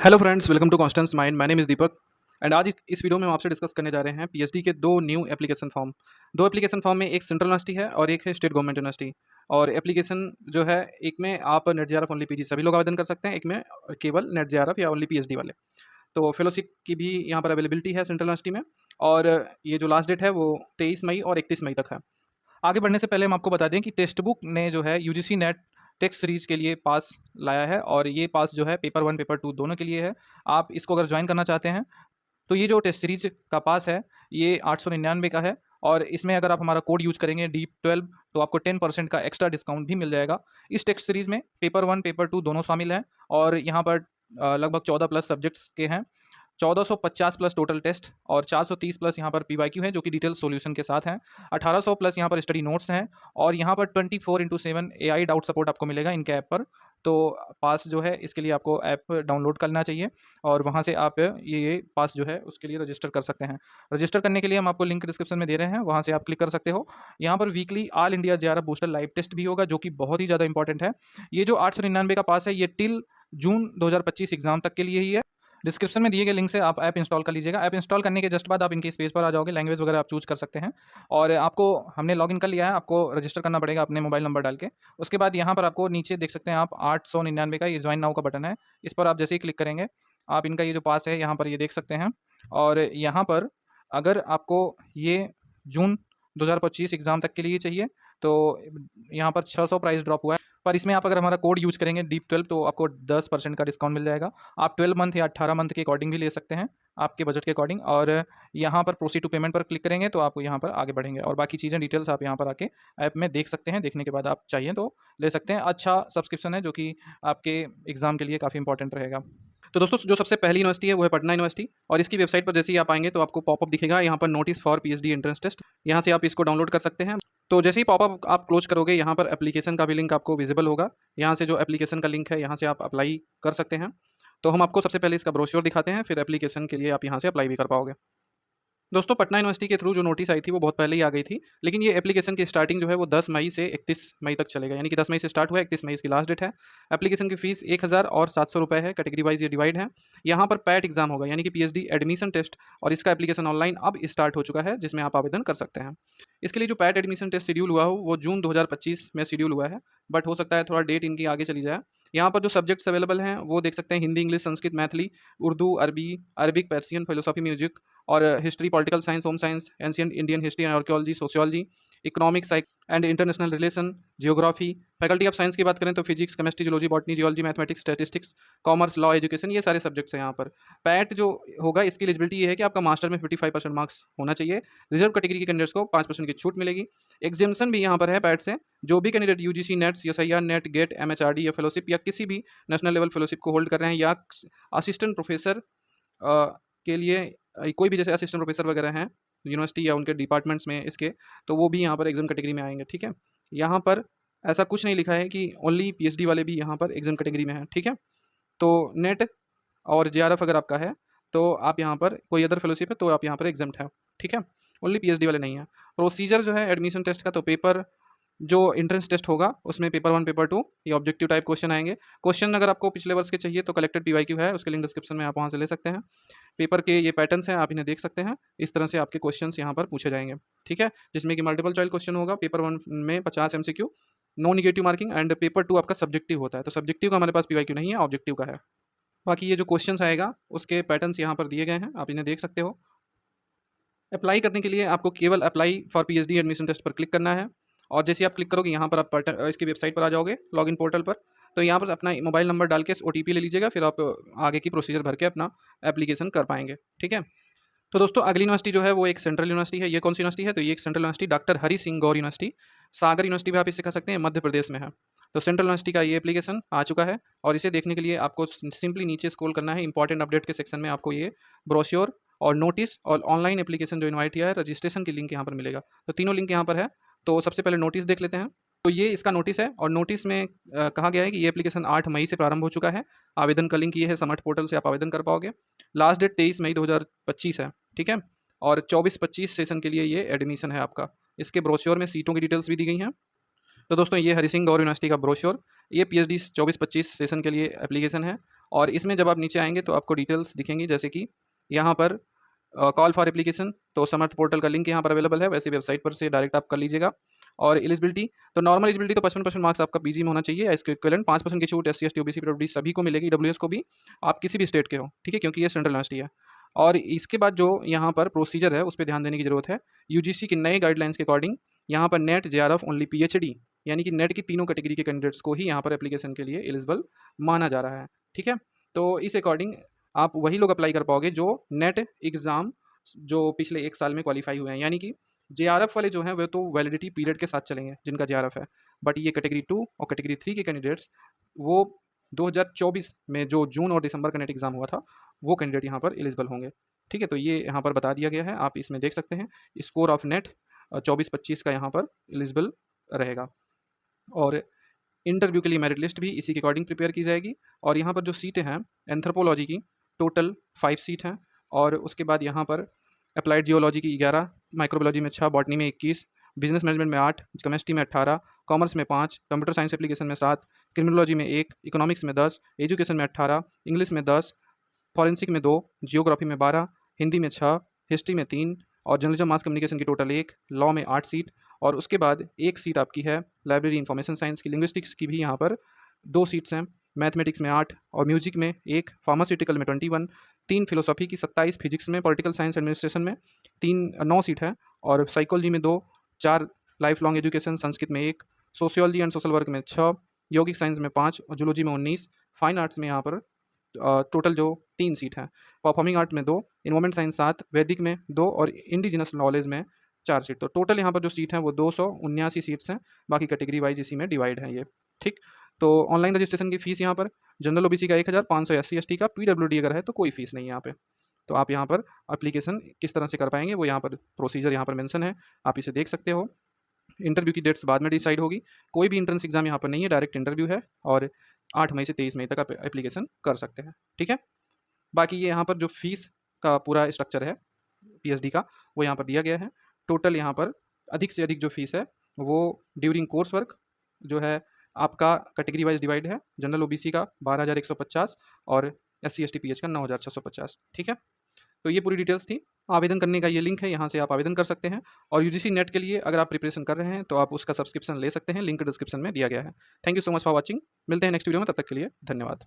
Hello friends, welcome to Constance mind. My name is Deepak and आज इस video में हम आपसे डिस्कस करने जा रहे हैं पीएचडी के दो न्यू एप्लीकेशन फॉर्म। दो एप्लीकेशन फॉर्म में एक सेंट्रल यूनिवर्सिटी है और एक है स्टेट गवर्नमेंट यूनिवर्सिटी। और एप्लीकेशन जो है, एक में आप नेट जेआरएफ ओनली पीजी सभी लोग आवेदन कर सकते हैं, एक में केवल नेट जेआरएफ या ओनली पीएचडी वाले। तो फेलोशिप की भी यहाँ पर अवेलेबिलिटी है सेंट्रल यूनिवर्सिटी में। और ये जो लास्ट डेट है वो 23 मई और 31 मई तक है। आगे बढ़ने से पहले हम आपको बता दें कि टेक्स्ट बुक ने जो है यूजीसी नेट टेक्स्ट सीरीज के लिए पास लाया है और ये पास जो है पेपर 1 पेपर 2 दोनों के लिए है। आप इसको अगर ज्वाइन करना चाहते हैं तो ये जो टेस्ट सीरीज का पास है ये 899 का है। और इसमें अगर आप हमारा कोड यूज करेंगे DEEP12 तो आपको 10% का एक्स्ट्रा डिस्काउंट भी मिल जाएगा। इस टेक्स्ट सीरीज में पेपर 1 पेपर 2 दोनों शामिल हैं और यहाँ पर लगभग 14 प्लस सब्जेक्ट्स के हैं। 1450 प्लस टोटल टेस्ट और 430 प्लस यहाँ पर पीवाईक्यू है जो कि डिटेल सॉल्यूशन के साथ हैं। 1800 प्लस यहाँ पर स्टडी नोट्स हैं और यहाँ पर 24/7 AI डाउट सपोर्ट आपको मिलेगा इनके ऐप पर। तो पास जो है इसके लिए आपको ऐप डाउनलोड करना चाहिए और वहाँ से आप ये पास जो है उसके लिए रजिस्टर कर सकते हैं। रजिस्टर करने के लिए हम आपको लिंक डिस्क्रिप्शन में दे रहे हैं, वहाँ से आप क्लिक कर सकते हो। यहाँ पर weekly all India JRF booster live test भी होगा जो कि बहुत ही ज़्यादा इंपॉर्टेंट है। ये जो 899 का पास है ये टिल जून 2025 एग्जाम तक के लिए ही है। डिस्क्रिप्शन में दिए गए लिंक से आप ऐप इंस्टॉल कर लीजिएगा। ऐप इंस्टॉल करने के जस्ट बाद आप इनके इस पेज पर आ जाओगे, लैंग्वेज वगैरह आप चूज कर सकते हैं। और आपको हमने लॉगिन कर लिया है, आपको रजिस्टर करना पड़ेगा अपने मोबाइल नंबर डाल के। उसके बाद यहाँ पर आपको नीचे देख सकते हैं आप 899 का ये ज्वाइन नाउ का बटन है, इस पर आप जैसे ही क्लिक करेंगे आप इनका ये जो पास है यहाँ पर ये देख सकते हैं। और यहाँ पर अगर आपको ये जून 2025 एग्ज़ाम तक के लिए चाहिए तो यहाँ पर 600 प्राइस ड्रॉप हुआ है। पर इसमें आप अगर हमारा कोड यूज करेंगे DEEP12 तो आपको 10% का डिस्काउंट मिल जाएगा। आप 12 मंथ या 18 मंथ के अकॉर्डिंग भी ले सकते हैं, आपके बजट के अकॉर्डिंग। और यहाँ पर प्रोसीड टू पेमेंट पर क्लिक करेंगे तो आपको यहाँ पर आगे बढ़ेंगे और बाकी चीज़ें डिटेल्स आप यहाँ पर आके ऐप में देख सकते हैं। देखने के बाद आप चाहिए तो ले सकते हैं। अच्छा सब्सक्रिप्शन है जो कि आपके एग्ज़ाम के लिए काफ़ी इंपॉर्टेंट रहेगा। तो दोस्तों, जो सबसे पहली यूनिवर्सिटी है वो है पटना यूनिवर्सिटी और इसकी वेबसाइट पर जैसे ही आप आएंगे तो आपको पॉपअप दिखेगा यहाँ पर notice for PhD entrance test. यहाँ से आप इसको डाउनलोड कर सकते हैं। तो जैसे ही पॉपअप आप क्लोज करोगे यहाँ पर एप्लीकेशन का भी लिंक आपको विजिबल होगा। यहाँ से जो एप्लीकेशन का लिंक है यहाँ से आप अप्लाई कर सकते हैं। तो हम आपको सबसे पहले इसका ब्रोश्योर दिखाते हैं, फिर एप्लीकेशन के लिए आप यहाँ से अप्लाई भी कर पाओगे। दोस्तों, पटना यूनिवर्सिटी के थ्रू जो नोटिस आई थी वो बहुत पहले ही आ गई थी, लेकिन ये एप्लीकेशन की स्टार्टिंग जो है वो 10 मई से 31 मई तक चलेगा। यानी कि 10 मई से स्टार्ट हुआ है, 31 मई इसकी लास्ट डेट है। एप्लीकेशन की फीस 1000 और 700 रुपये है। कैटेगरी वाइज ये डिवाइड है। यहाँ पर पैट एग्जाम होगा यानी कि पीएचडी एडमिशन टेस्ट, और इसका एप्लीकेशन ऑनलाइन अब स्टार्ट हो चुका है जिसमें आप आवेदन कर सकते हैं। इसके लिए जो पैट एडमिशन टेस्ट शेड्यूल हुआ हो वो जून 2025 में शेड्यूल हुआ है, बट हो सकता है थोड़ा डेट इनकी आगे चली जाए। यहाँ पर जो सब्जेक्ट्स अवेलेबल हैं वो देख सकते हैं: हिंदी, इंग्लिश, संस्कृत, मैथिली, उर्दू, अरबी, अरबिक, पर्सियन, फिलोसॉफी, म्यूजिक और history, political science, home science, ancient Indian history and archaeology, sociology, economics and international relation, geography. Faculty of science की बात करें तो physics, chemistry, zoology, botany, geology, mathematics, statistics, commerce, law, education, ये सारे subjects हैं यहाँ पर। पैट जो होगा इसकी एलिजिबिलिटी ये है कि आपका मास्टर में 55% मार्क्स होना चाहिए। रिजर्व कैटेगरी के कैंडिडेट्स को 5% की छूट मिलेगी। एग्जामेशन भी यहाँ पर है पैट से। जो भी candidate UGC NETs, SIR NET, GATE, MHRD या फेलोशिप या किसी भी नेशनल लेवल फेलोशिप को होल्ड कर रहे हैं या असिस्टेंट प्रोफेसर के लिए कोई भी जैसे असिस्टेंट प्रोफेसर वगैरह हैं यूनिवर्सिटी या उनके डिपार्टमेंट्स में इसके, तो वो भी यहाँ पर एग्जाम कैटेगरी में आएंगे। ठीक है, यहाँ पर ऐसा कुछ नहीं लिखा है कि ओनली पीएचडी वाले भी यहाँ पर एग्जाम कैटेगरी में हैं। ठीक है, तो नेट और जेआरएफ अगर आपका है तो आप यहाँ पर, कोई अदर फेलोशिप है तो आप यहाँ पर एग्जाम्प्ट है। ठीक है, ओनली पीएचडी वाले नहीं है। प्रोसीजर जो है एडमिशन टेस्ट का, तो पेपर जो एंट्रेंस टेस्ट होगा उसमें पेपर 1 पेपर 2 ये ऑब्जेक्टिव टाइप क्वेश्चन आएंगे। क्वेश्चन अगर आपको पिछले वर्ष के चाहिए तो कलेक्टेड पीवाईक्यू है, उसके लिंक डिस्क्रिप्शन में आप वहाँ से ले सकते हैं। पेपर के ये पैटर्न्स हैं, आप इन्हें देख सकते हैं। इस तरह से आपके क्वेश्चंस यहाँ पर पूछे जाएंगे। ठीक है, जिसमें कि मल्टीपल चॉइस क्वेश्चन होगा। पेपर 1 में 50 MCQ, no negative marking, and paper 2 आपका सब्जेक्टिव होता है। तो सब्जेक्टिव का हमारे पास पीवाईक्यू नहीं है, ऑब्जेक्टिव का है। बाकी ये जो क्वेश्चंस आएगा उसके पैटर्न्स यहाँ पर दिए गए हैं, आप इन्हें देख सकते हो। अप्लाई करने के लिए आपको केवल apply for PhD admission test पर क्लिक करना है और जैसे आप क्लिक करोगे यहाँ पर आप इसकी वेबसाइट पर आ जाओगे, लॉगिन पोर्टल पर। तो यहाँ पर अपना मोबाइल नंबर डाल के OTP ले लीजिएगा, फिर आप आगे की प्रोसीजर भर के अपना एप्लीकेशन कर पाएंगे। ठीक है, तो दोस्तों अगली यूनिवर्सिटी जो है वो एक सेंट्रल यूनिवर्सिटी है। ये कौन सी यूनिवर्सिटी है? तो ये एक central university doctor Hari Singh Gour university, Sagar university भी आप इसे कह सकते हैं, मध्य प्रदेश में है। तो सेंट्रल यूनिवर्सिटी का ये एप्लीकेशन आ चुका है और इसे देखने के लिए आपको सिंपली नीचे स्क्रॉल करना है। इंपॉर्टेंट अपडेट के सेक्शन में आपको ये ब्रोश्योर और नोटिस और ऑनलाइन एप्लीकेशन जो इन्वाइट किया है, रजिस्ट्रेशन की लिंक यहाँ पर मिलेगा। तो तीनों लिंक यहाँ पर है। तो सबसे पहले नोटिस देख लेते हैं। तो ये इसका नोटिस है और नोटिस में कहा गया है कि ये एप्लीकेशन 8 मई से प्रारंभ हो चुका है। आवेदन का लिंक ये है, समर्थ पोर्टल से आप आवेदन कर पाओगे। लास्ट डेट 23 मई 2025 है। ठीक है, और 24-25 सेशन के लिए ये एडमिशन है आपका। इसके ब्रोश्योर में सीटों की डिटेल्स भी दी गई हैं। तो दोस्तों ये हरि सिंह गौर यूनिवर्सिटी का ब्रोश्योर, ये पीएचडी 24-25 सेशन के लिए एप्लीकेशन है और इसमें जब आप नीचे आएंगे तो आपको डिटेल्स दिखेंगी, जैसे कि यहाँ पर कॉल फॉर एप्लीकेशन, तो समर्थ पोर्टल का लिंक यहाँ पर अवेलेबल है, वैसे वेबसाइट पर से डायरेक्ट आप कर लीजिएगा। और एलिजिबिलिटी, तो नॉर्मल एलिजिबिलिटी तो 55% मार्क्स आपका पीजी में होना चाहिए, इसके इक्विवेलेंट 5% की छूट एससी एसटी ओबीसी पीडब्ल्यूडी सभी को मिलेगी, डब्ल्यूएस को भी, आप किसी भी स्टेट के हो, ठीक है, क्योंकि ये सेंट्रल यूनिवर्सिटी है। और इसके बाद जो यहाँ पर प्रोसीजर है उस पर ध्यान देने की जरूरत है। यूजीसी के नए गाइडलाइंस के अकॉर्डिंग यहाँ पर नेट जेआरएफ ओनली पीएचडी, यानी कि नेट की तीनों कैटेगरी के कैंडिडेट्स को ही यहाँ पर एप्लीकेशन के लिए एलिजिबल माना जा रहा है, ठीक है। तो इस अकॉर्डिंग आप वही लोग अप्लाई कर पाओगे जो नेट एग्ज़ाम जो पिछले 1 साल में क्वालिफाई हुए हैं, यानी कि जेआरएफ वाले जो हैं वो तो वैलिडिटी पीरियड के साथ चलेंगे जिनका जेआरएफ है, बट ये कैटेगरी 2 और कैटेगरी 3 के कैंडिडेट्स वो 2024 में जो जून और दिसंबर का नेट एग्ज़ाम हुआ था वो कैंडिडेट यहाँ पर एलिजिबल होंगे, ठीक है। तो ये यहाँ पर बता दिया गया है, आप इसमें देख सकते हैं स्कोर ऑफ नेट 24-25 का यहाँ पर एलिजिबल रहेगा। और इंटरव्यू के लिए मेरिट लिस्ट भी इसी के अकॉर्डिंग प्रिपेयर की जाएगी। और यहाँ पर जो सीटें हैं एंथ्रोपोलॉजी की टोटल 5 सीट हैं, और उसके बाद यहाँ पर अप्लाइड जियोलॉजी की 11, माइक्रोबायोलॉजी में 6, बॉटनी में 21, बिजनेस मैनेजमेंट में 8, केमिस्ट्री में 18, कॉमर्स में 5, कंप्यूटर साइंस एप्लीकेशन में 7, क्रिमिनोलॉजी में 1, इकोनॉमिक्स में 10, एजुकेशन में 18, इंग्लिश में 10, फॉरेंसिक में 2, जियोग्राफी में 12, हिंदी में 6, हिस्ट्री में 3, और जर्नलिज्म मास कम्युनिकेशन की टोटल 1, लॉ में 8 सीट, और उसके बाद 1 सीट आपकी है लाइब्रेरी इंफॉर्मेशन साइंस की, लिंग्विस्टिक्स की भी यहाँ पर 2 सीट्स हैं, मैथमेटिक्स में 8, और म्यूजिक में 1, फार्मास्यूटिकल में 21, 3 फिलोसॉफी की 27, फिजिक्स में, पॉलिटिकल साइंस एडमिनिस्ट्रेशन में 9 सीट है, और साइकोलॉजी में 2, 4 लाइफ लॉन्ग एजुकेशन संस्कृत में 1, सोशियोलॉजी एंड सोशल वर्क में 6, यौगिक साइंस में 5, और जूलॉजी में 19, फाइन आर्ट्स में यहाँ पर टोटल जो 3 सीट हैं, परफॉर्मिंग आर्ट में 2, इन्वायरमेंट साइंस 7, वैदिक में 2, और इंडिजिनस नॉलेज में 4 सीट। तो टोटल यहाँ पर जो सीट हैं वो 279 सीट्स हैं, बाकी कैटेगरी वाइज इसी में डिवाइड है ये, ठीक। तो ऑनलाइन रजिस्ट्रेशन की फ़ीस यहाँ पर जनरल ओबीसी का 1500, एससी एसटी का, पीडब्ल्यूडी अगर है तो कोई फ़ीस नहीं है यहाँ पे। तो आप यहाँ पर एप्लीकेशन किस तरह से कर पाएंगे वो यहाँ पर प्रोसीजर यहाँ पर मेंशन है, आप इसे देख सकते हो। इंटरव्यू की डेट्स बाद में डिसाइड होगी, कोई भी एंट्रेंस एग्जाम यहाँ पर नहीं है, डायरेक्ट इंटरव्यू है, और 8 मई से 23 मई तक आप एप्लीकेशन कर सकते हैं, ठीक है। बाकी ये यहाँ पर जो फीस का पूरा स्ट्रक्चर है पीएचडी का वो यहाँ पर दिया गया है। टोटल यहाँ पर अधिक से अधिक जो फीस है वो ड्यूरिंग कोर्स वर्क जो है आपका कैटेगरी वाइज डिवाइड है, जनरल ओबीसी का 12,150 और एससी एसटी पीएच का 9,650, ठीक है। तो ये पूरी डिटेल्स थी। आवेदन करने का ये लिंक है, यहाँ से आप आवेदन कर सकते हैं। और यूजीसी नेट के लिए अगर आप प्रिपरेशन कर रहे हैं तो आप उसका सब्सक्रिप्शन ले सकते हैं, लिंक डिस्क्रिप्शन में दिया गया है। Thank you so much for watching, मिलते हैं नेक्स्ट वीडियो में, तब तक के लिए धन्यवाद।